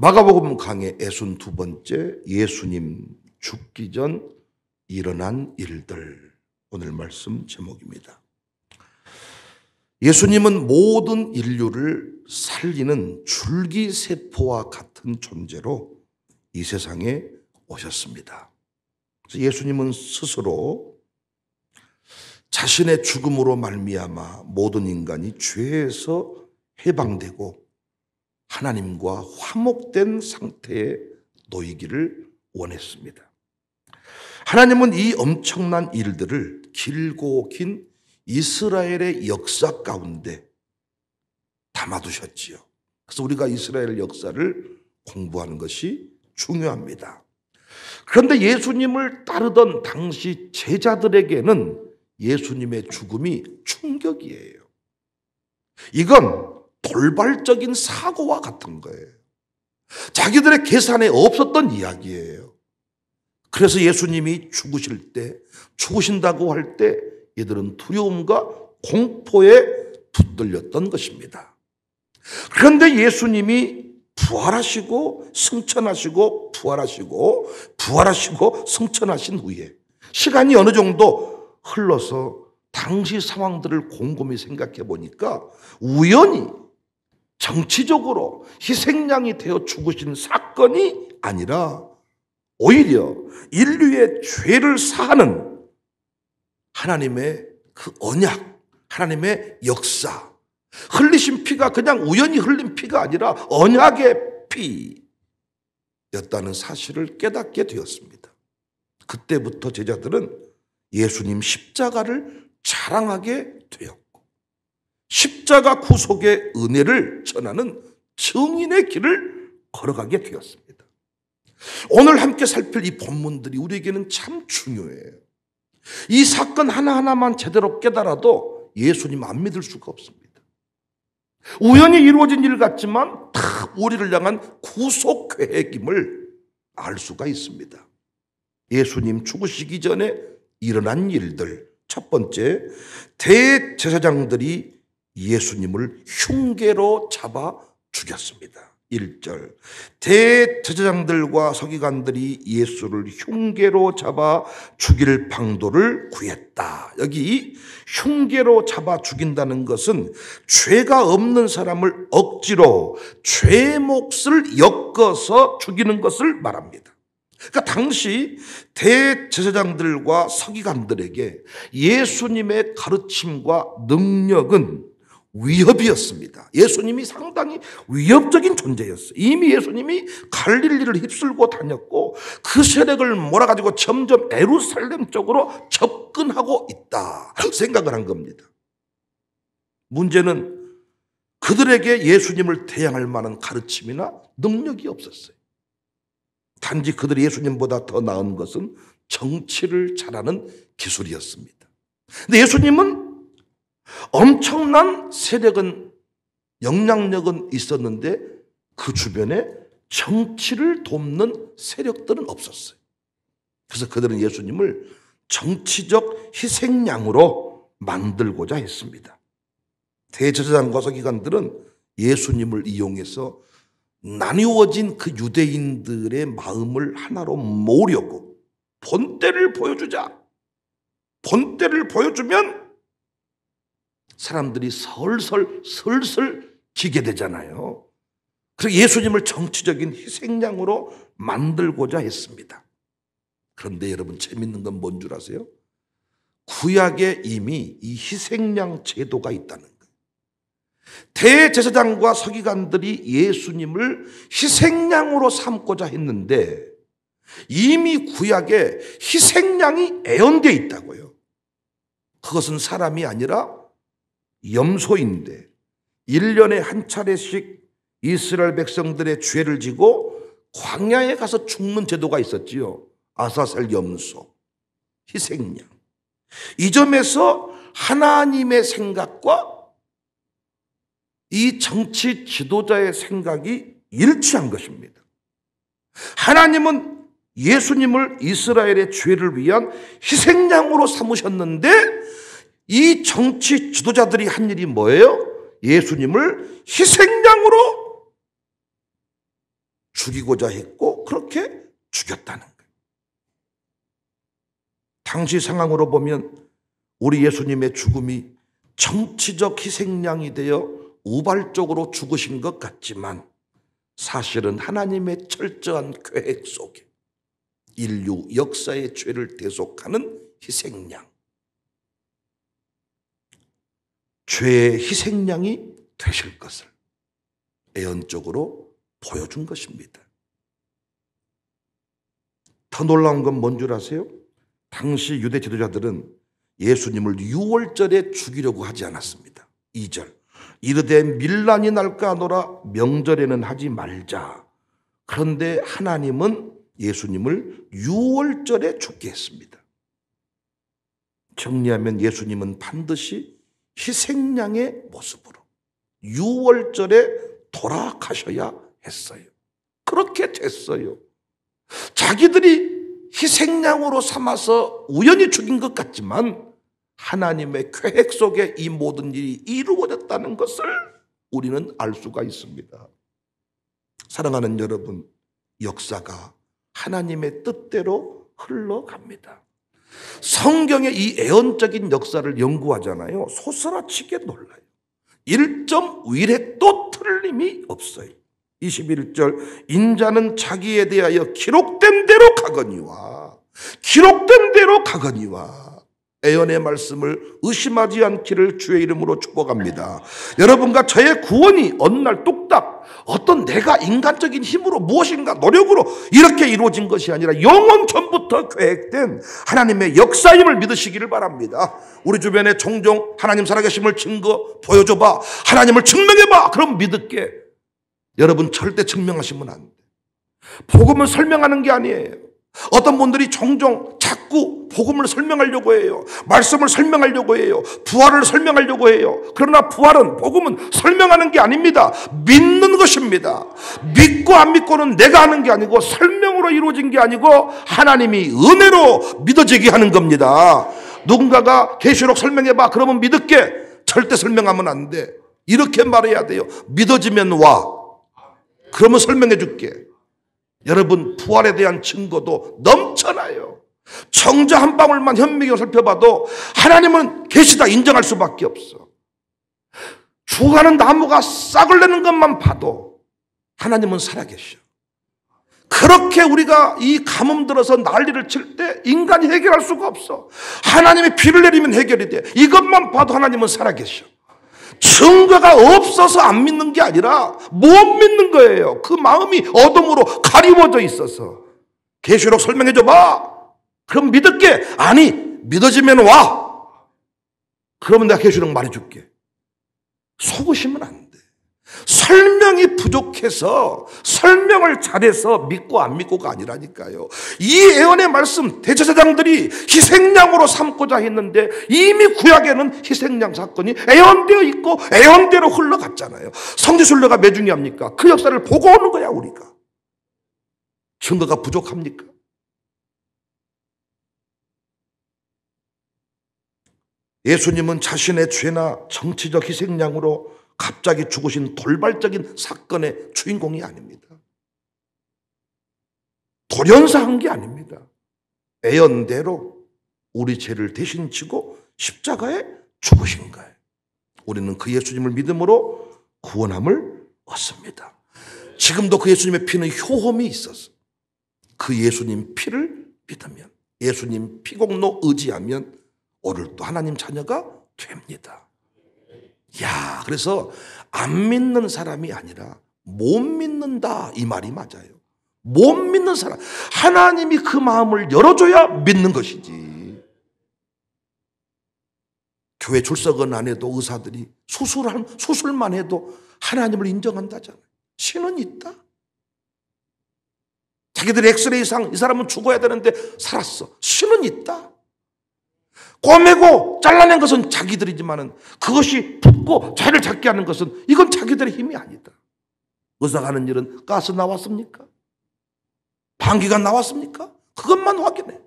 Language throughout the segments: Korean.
마가복음 강의 62번째 예수님 죽기 전 일어난 일들, 오늘 말씀 제목입니다. 예수님은 모든 인류를 살리는 줄기세포와 같은 존재로 이 세상에 오셨습니다. 그래서 예수님은 스스로 자신의 죽음으로 말미암아 모든 인간이 죄에서 해방되고 하나님과 화목된 상태에 놓이기를 원했습니다. 하나님은 이 엄청난 일들을 길고 긴 이스라엘의 역사 가운데 담아두셨지요. 그래서 우리가 이스라엘 역사를 공부하는 것이 중요합니다. 그런데 예수님을 따르던 당시 제자들에게는 예수님의 죽음이 충격이에요. 이건 돌발적인 사고와 같은 거예요. 자기들의 계산에 없었던 이야기예요. 그래서 예수님이 죽으신다고 할 때 얘들은 두려움과 공포에 붙들렸던 것입니다. 그런데 예수님이 부활하시고 승천하시고 부활하시고 승천하신 후에 시간이 어느 정도 흘러서 당시 상황들을 곰곰이 생각해 보니까 우연히 정치적으로 희생양이 되어 죽으신 사건이 아니라 오히려 인류의 죄를 사하는 하나님의 그 언약, 하나님의 역사, 흘리신 피가 그냥 우연히 흘린 피가 아니라 언약의 피였다는 사실을 깨닫게 되었습니다. 그때부터 제자들은 예수님 십자가를 자랑하게 되었고 십자가 구속의 은혜를 전하는 증인의 길을 걸어가게 되었습니다. 오늘 함께 살필 이 본문들이 우리에게는 참 중요해요. 이 사건 하나하나만 제대로 깨달아도 예수님 안 믿을 수가 없습니다. 우연히 이루어진 일 같지만 다 우리를 향한 구속 계획임을 알 수가 있습니다. 예수님 죽으시기 전에 일어난 일들, 첫 번째, 대제사장들이 예수님을 흉계로 잡아 죽였습니다. 1절, 대제사장들과 서기관들이 예수를 흉계로 잡아 죽일 방도를 구했다. 여기 흉계로 잡아 죽인다는 것은 죄가 없는 사람을 억지로 죄의 몫을 엮어서 죽이는 것을 말합니다. 그러니까 당시 대제사장들과 서기관들에게 예수님의 가르침과 능력은 위협이었습니다. 예수님이 상당히 위협적인 존재였어요. 이미 예수님이 갈릴리를 휩쓸고 다녔고 그 세력을 몰아가지고 점점 예루살렘 쪽으로 접근하고 있다 생각을 한 겁니다. 문제는 그들에게 예수님을 대항할 만한 가르침이나 능력이 없었어요. 단지 그들이 예수님보다 더 나은 것은 정치를 잘하는 기술이었습니다. 근데 예수님은 엄청난 세력은, 영향력은 있었는데 그 주변에 정치를 돕는 세력들은 없었어요. 그래서 그들은 예수님을 정치적 희생양으로 만들고자 했습니다. 대제사장과 서기관들은 예수님을 이용해서 나뉘어진 그 유대인들의 마음을 하나로 모으려고 본때를 보여주자. 본때를 보여주면 사람들이 슬슬 지게 되잖아요. 그래서 예수님을 정치적인 희생양으로 만들고자 했습니다. 그런데 여러분 재밌는 건 뭔 줄 아세요? 구약에 이미 이 희생양 제도가 있다는 거예요. 대제사장과 서기관들이 예수님을 희생양으로 삼고자 했는데 이미 구약에 희생양이 애언되어 있다고요. 그것은 사람이 아니라 염소인데 1년에 한 차례씩 이스라엘 백성들의 죄를 지고 광야에 가서 죽는 제도가 있었지요. 아사셀 염소, 희생양. 이 점에서 하나님의 생각과 이 정치 지도자의 생각이 일치한 것입니다. 하나님은 예수님을 이스라엘의 죄를 위한 희생양으로 삼으셨는데 이 정치 지도자들이 한 일이 뭐예요? 예수님을 희생양으로 죽이고자 했고 그렇게 죽였다는 거예요. 당시 상황으로 보면 우리 예수님의 죽음이 정치적 희생양이 되어 우발적으로 죽으신 것 같지만 사실은 하나님의 철저한 계획 속에 인류 역사의 죄를 대속하는 희생양, 죄의 희생양이 되실 것을 예언적으로 보여준 것입니다. 더 놀라운 건 뭔 줄 아세요? 당시 유대 지도자들은 예수님을 유월절에 죽이려고 하지 않았습니다. 2절 이르되 밀란이 날까 하노라 명절에는 하지 말자. 그런데 하나님은 예수님을 유월절에 죽게 했습니다. 정리하면 예수님은 반드시 희생양의 모습으로 유월절에 돌아가셔야 했어요. 그렇게 됐어요. 자기들이 희생양으로 삼아서 우연히 죽인 것 같지만 하나님의 계획 속에 이 모든 일이 이루어졌다는 것을 우리는 알 수가 있습니다. 사랑하는 여러분, 역사가 하나님의 뜻대로 흘러갑니다. 성경의 이 애언적인 역사를 연구하잖아요. 소스라치게 놀라요. 1.1획도 틀림이 없어요. 21절 인자는 자기에 대하여 기록된 대로 가거니와 애언의 말씀을 의심하지 않기를 주의 이름으로 축복합니다. 여러분과 저의 구원이 어느 날 뚝딱 어떤 내가 인간적인 힘으로 무엇인가 노력으로 이렇게 이루어진 것이 아니라 영원 전부터 계획된 하나님의 역사임을 믿으시기를 바랍니다. 우리 주변에 종종 하나님 살아계심을 증거 보여줘봐, 하나님을 증명해봐, 그럼 믿을게. 여러분 절대 증명하시면 안 돼. 복음을 설명하는 게 아니에요. 어떤 분들이 종종 자꾸 복음을 설명하려고 해요. 말씀을 설명하려고 해요. 부활을 설명하려고 해요. 그러나 부활은, 복음은 설명하는 게 아닙니다. 믿는 것입니다. 믿고 안 믿고는 내가 하는 게 아니고 설명으로 이루어진 게 아니고 하나님이 은혜로 믿어지게 하는 겁니다. 누군가가 계시록 설명해봐 그러면 믿을게. 절대 설명하면 안 돼. 이렇게 말해야 돼요. 믿어지면 와. 그러면 설명해 줄게. 여러분 부활에 대한 증거도 넘쳐나요. 정자 한 방울만 현미경 살펴봐도 하나님은 계시다 인정할 수밖에 없어. 죽어가는 나무가 싹을 내는 것만 봐도 하나님은 살아계셔. 그렇게 우리가 이 가뭄 들어서 난리를 칠 때 인간이 해결할 수가 없어. 하나님이 비를 내리면 해결이 돼. 이것만 봐도 하나님은 살아계셔. 증거가 없어서 안 믿는 게 아니라 못 믿는 거예요. 그 마음이 어둠으로 가리워져 있어서. 계시록 설명해 줘봐. 그럼 믿을게. 아니 믿어지면 와. 그러면 내가 계시록 말해줄게. 속으시면 안 돼. 설명이 부족해서 설명을 잘해서 믿고 안 믿고가 아니라니까요. 이 예언의 말씀 대제사장들이 희생양으로 삼고자 했는데 이미 구약에는 희생양 사건이 예언되어 있고 예언대로 흘러갔잖아요. 성지순례가 매 중요합니까? 그 역사를 보고 오는 거야 우리가. 증거가 부족합니까? 예수님은 자신의 죄나 정치적 희생양으로 갑자기 죽으신 돌발적인 사건의 주인공이 아닙니다. 돌연사한 게 아닙니다. 예언대로 우리 죄를 대신 지고 십자가에 죽으신 거예요. 우리는 그 예수님을 믿음으로 구원함을 얻습니다. 지금도 그 예수님의 피는 효험이 있어서 그 예수님 피를 믿으면, 예수님 피공로 의지하면 오늘도 하나님 자녀가 됩니다. 야, 그래서 안 믿는 사람이 아니라 못 믿는다 이 말이 맞아요. 못 믿는 사람, 하나님이 그 마음을 열어줘야 믿는 것이지. 교회 출석은 안 해도 의사들이 수술만 해도 하나님을 인정한다잖아요. 신은 있다. 자기들이 엑스레이상 이 사람은 죽어야 되는데 살았어. 신은 있다. 꼬매고 잘라낸 것은 자기들이지만은 그것이 붙고 죄를 잡게 하는 것은 이건 자기들의 힘이 아니다. 의사가 하는 일은 가스 나왔습니까? 방귀가 나왔습니까? 그것만 확인해.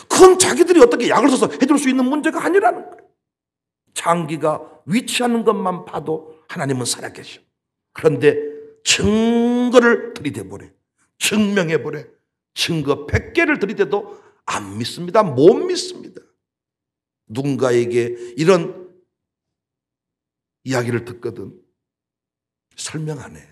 그건 자기들이 어떻게 약을 써서 해줄 수 있는 문제가 아니라는 거예요. 장기가 위치하는 것만 봐도 하나님은 살아계셔. 그런데 증거를 들이대보래. 증명해보래. 증거 100개를 들이대도 안 믿습니다. 못 믿습니다. 누군가에게 이런 이야기를 듣거든 설명 안 해.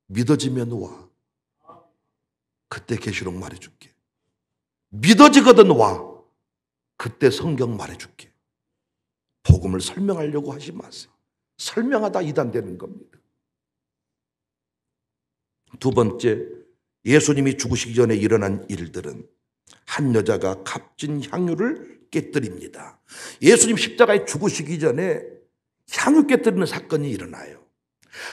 믿어지면 와. 그때 계시록 말해줄게. 믿어지거든 와. 그때 성경 말해줄게. 복음을 설명하려고 하지 마세요. 설명하다 이단되는 겁니다. 두 번째, 예수님이 죽으시기 전에 일어난 일들은 한 여자가 값진 향유를 깨뜨립니다. 예수님 십자가에 죽으시기 전에 향유 깨뜨리는 사건이 일어나요.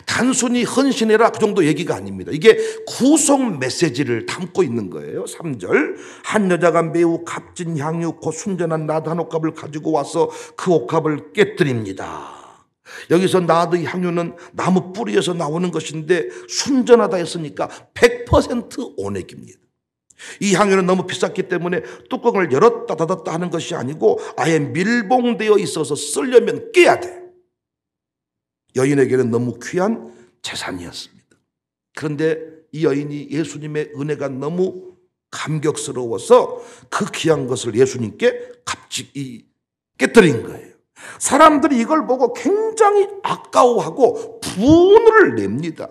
단순히 헌신해라 그 정도 얘기가 아닙니다. 이게 구속 메시지를 담고 있는 거예요. 3절, 한 여자가 매우 값진 향유 곧 순전한 나드 한 옥합을 가지고 와서 그 옥합을 깨뜨립니다. 여기서 나드 향유는 나무 뿌리에서 나오는 것인데 순전하다 했으니까 100% 온액입니다. 이 향유는 너무 비쌌기 때문에 뚜껑을 열었다 닫았다 하는 것이 아니고 아예 밀봉되어 있어서 쓰려면 깨야 돼. 여인에게는 너무 귀한 재산이었습니다. 그런데 이 여인이 예수님의 은혜가 너무 감격스러워서 그 귀한 것을 예수님께 값지게 깨뜨린 거예요. 사람들이 이걸 보고 굉장히 아까워하고 분을 냅니다.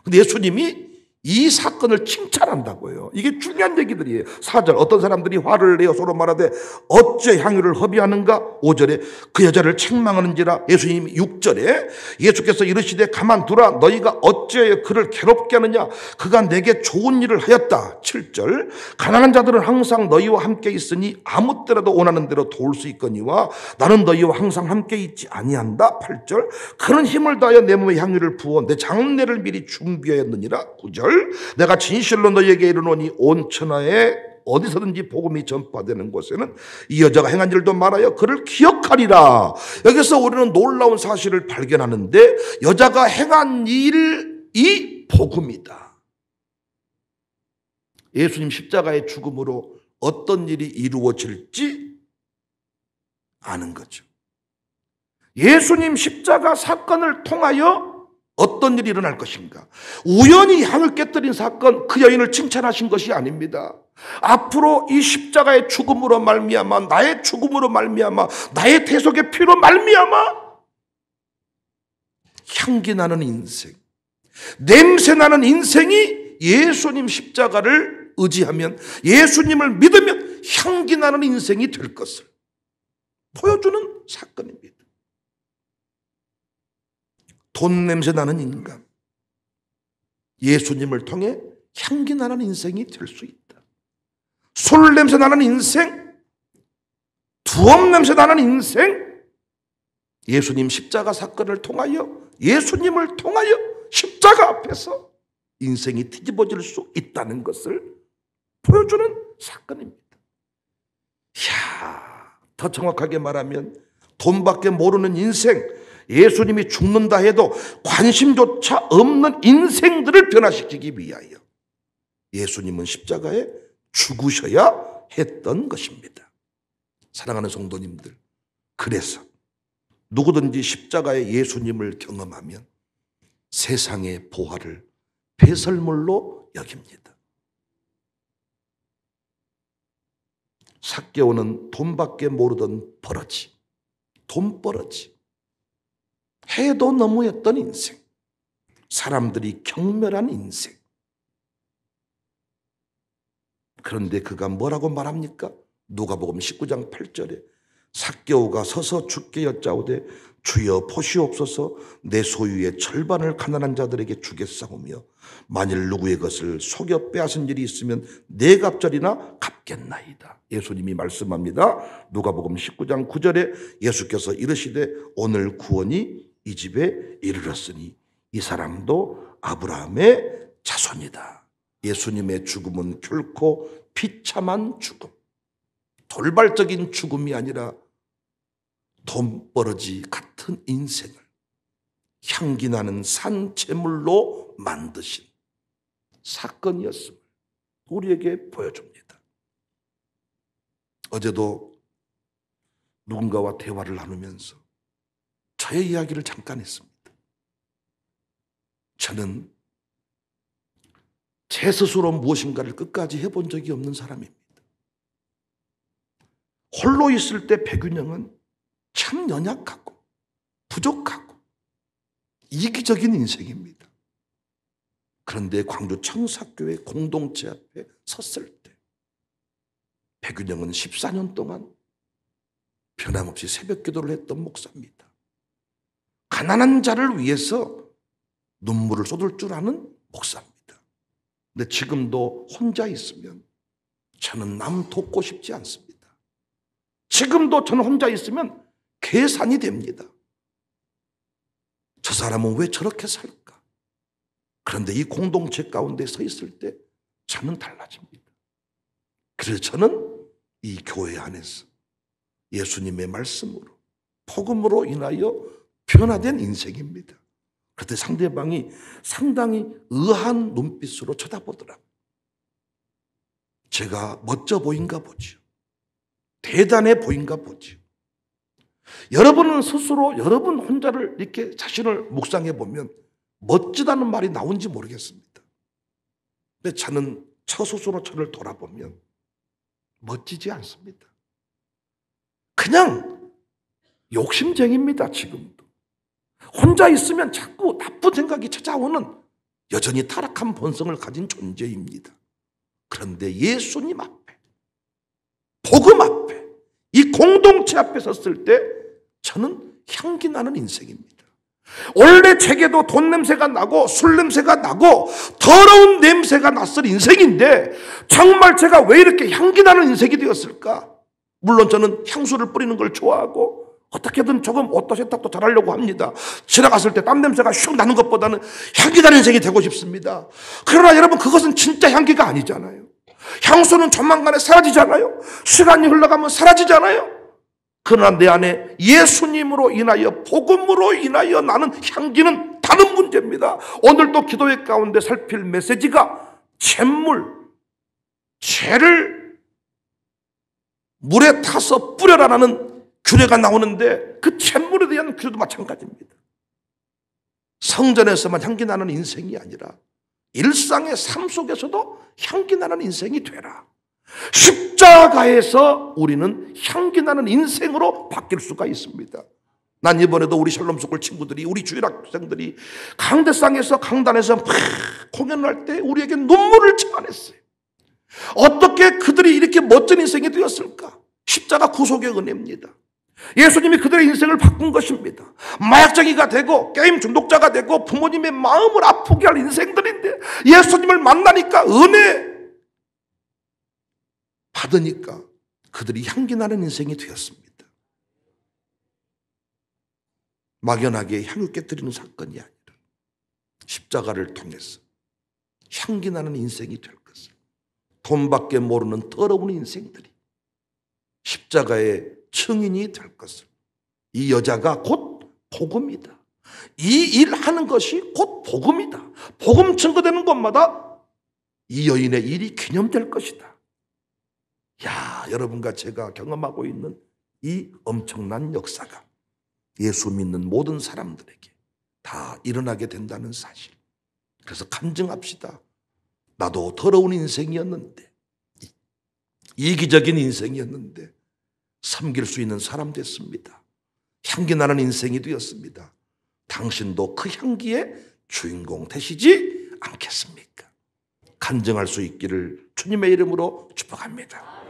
근데 예수님이 이 사건을 칭찬한다고요. 이게 중요한 얘기들이에요. 4절, 어떤 사람들이 화를 내어 서로 말하되 어째 향유를 허비하는가? 5절에 그 여자를 책망하는지라. 예수님이 6절에 예수께서 이르시되 가만두라. 너희가 어째 그를 괴롭게 하느냐? 그가 내게 좋은 일을 하였다. 7절, 가난한 자들은 항상 너희와 함께 있으니 아무 때라도 원하는 대로 도울 수 있거니와 나는 너희와 항상 함께 있지 아니한다. 8절, 그런 힘을 다하여 내 몸에 향유를 부어 내 장례를 미리 준비하였느니라. 9절, 내가 진실로 너희에게 이르노니 온 천하에 어디서든지 복음이 전파되는 곳에는 이 여자가 행한 일도 말하여 그를 기억하리라. 여기서 우리는 놀라운 사실을 발견하는데 여자가 행한 일이 복음이다. 예수님 십자가의 죽음으로 어떤 일이 이루어질지 아는 거죠. 예수님 십자가 사건을 통하여 어떤 일이 일어날 것인가? 우연히 향을 깨뜨린 사건, 그 여인을 칭찬하신 것이 아닙니다. 앞으로 이 십자가의 죽음으로 말미암아, 나의 죽음으로 말미암아, 나의 대속의 피로 말미암아 향기 나는 인생, 냄새 나는 인생이 예수님 십자가를 의지하면, 예수님을 믿으면 향기 나는 인생이 될 것을 보여주는 사건입니다. 돈 냄새 나는 인간, 예수님을 통해 향기 나는 인생이 될 수 있다. 술 냄새 나는 인생, 두엄 냄새 나는 인생, 예수님 십자가 사건을 통하여, 예수님을 통하여 십자가 앞에서 인생이 뒤집어질 수 있다는 것을 보여주는 사건입니다. 더 정확하게 말하면 돈밖에 모르는 인생, 예수님이 죽는다 해도 관심조차 없는 인생들을 변화시키기 위하여 예수님은 십자가에 죽으셔야 했던 것입니다. 사랑하는 성도님들, 그래서 누구든지 십자가의 예수님을 경험하면 세상의 보화를 배설물로 여깁니다. 삭개오는 돈밖에 모르던 버러지, 돈버러지, 해도 너무했던 인생, 사람들이 경멸한 인생. 그런데 그가 뭐라고 말합니까? 누가복음 19장 8절에 삭개오가 서서 주께 여짜오되 주여 보시옵소서, 내 소유의 절반을 가난한 자들에게 주겠사오며 만일 누구의 것을 속여 빼앗은 일이 있으면 네 갑절이나 갚겠나이다. 예수님이 말씀합니다. 누가복음 19장 9절에 예수께서 이르시되 오늘 구원이 이 집에 이르렀으니 이 사람도 아브라함의 자손이다. 예수님의 죽음은 결코 비참한 죽음, 돌발적인 죽음이 아니라 돈버러지 같은 인생을 향기 나는 산채물로 만드신 사건이었음을 우리에게 보여줍니다. 어제도 누군가와 대화를 나누면서 저의 이야기를 잠깐 했습니다. 저는 제 스스로 무엇인가를 끝까지 해본 적이 없는 사람입니다. 홀로 있을 때 백윤영은 참 연약하고 부족하고 이기적인 인생입니다. 그런데 광주 청사교회 공동체 앞에 섰을 때 백윤영은 14년 동안 변함없이 새벽 기도를 했던 목사입니다. 가난한 자를 위해서 눈물을 쏟을 줄 아는 목사입니다. 근데 지금도 혼자 있으면 저는 남 돕고 싶지 않습니다. 지금도 저는 혼자 있으면 계산이 됩니다. 저 사람은 왜 저렇게 살까? 그런데 이 공동체 가운데 서 있을 때 저는 달라집니다. 그래서 저는 이 교회 안에서 예수님의 말씀으로 복음으로 인하여 변화된 인생입니다. 그때 상대방이 상당히 의아한 눈빛으로 쳐다보더라고요. 제가 멋져 보인가 보죠. 대단해 보인가 보죠. 여러분은 스스로 여러분 혼자를 이렇게 자신을 묵상해 보면 멋지다는 말이 나온지 모르겠습니다. 근데 저는 저 스스로 저를 돌아보면 멋지지 않습니다. 그냥 욕심쟁입니다. 지금도. 혼자 있으면 자꾸 나쁜 생각이 찾아오는 여전히 타락한 본성을 가진 존재입니다. 그런데 예수님 앞에, 복음 앞에, 이 공동체 앞에 섰을 때 저는 향기 나는 인생입니다. 원래 제게도 돈 냄새가 나고 술 냄새가 나고 더러운 냄새가 났을 인생인데 정말 제가 왜 이렇게 향기 나는 인생이 되었을까? 물론 저는 향수를 뿌리는 걸 좋아하고 어떻게든 조금 옷도 세탁도 잘하려고 합니다. 지나갔을 때 땀 냄새가 슉 나는 것보다는 향기 나는 인생이 되고 싶습니다. 그러나 여러분, 그것은 진짜 향기가 아니잖아요. 향수는 조만간에 사라지잖아요. 시간이 흘러가면 사라지잖아요. 그러나 내 안에 예수님으로 인하여 복음으로 인하여 나는 향기는 다른 문제입니다. 오늘도 기도회 가운데 살필 메시지가 죄를 물에 타서 뿌려라라는 규례가 나오는데 그 잿물에 대한 규례도 마찬가지입니다. 성전에서만 향기 나는 인생이 아니라 일상의 삶 속에서도 향기 나는 인생이 되라. 십자가에서 우리는 향기 나는 인생으로 바뀔 수가 있습니다. 난 이번에도 우리 샬롬스쿨 친구들이, 우리 주일학생들이 강대상에서 강단에서 막 공연을 할 때 우리에게 눈물을 참아냈어요. 어떻게 그들이 이렇게 멋진 인생이 되었을까? 십자가 구속의 은혜입니다. 예수님이 그들의 인생을 바꾼 것입니다. 마약쟁이가 되고 게임 중독자가 되고 부모님의 마음을 아프게 할 인생들인데 예수님을 만나니까 은혜 받으니까 그들이 향기 나는 인생이 되었습니다. 막연하게 향유 깨뜨리는 사건이 아니라 십자가를 통해서 향기 나는 인생이 될 것을, 돈밖에 모르는 더러운 인생들이 십자가의 증인이 될 것을, 이 여자가 곧 복음이다. 이 일하는 것이 곧 복음이다. 복음 증거되는 곳마다 이 여인의 일이 기념될 것이다. 야, 여러분과 제가 경험하고 있는 이 엄청난 역사가 예수 믿는 모든 사람들에게 다 일어나게 된다는 사실. 그래서 간증합시다. 나도 더러운 인생이었는데, 이기적인 인생이었는데 섬길 수 있는 사람 됐습니다. 향기 나는 인생이 되었습니다. 당신도 그 향기의 주인공 되시지 않겠습니까? 간증할 수 있기를 주님의 이름으로 축복합니다.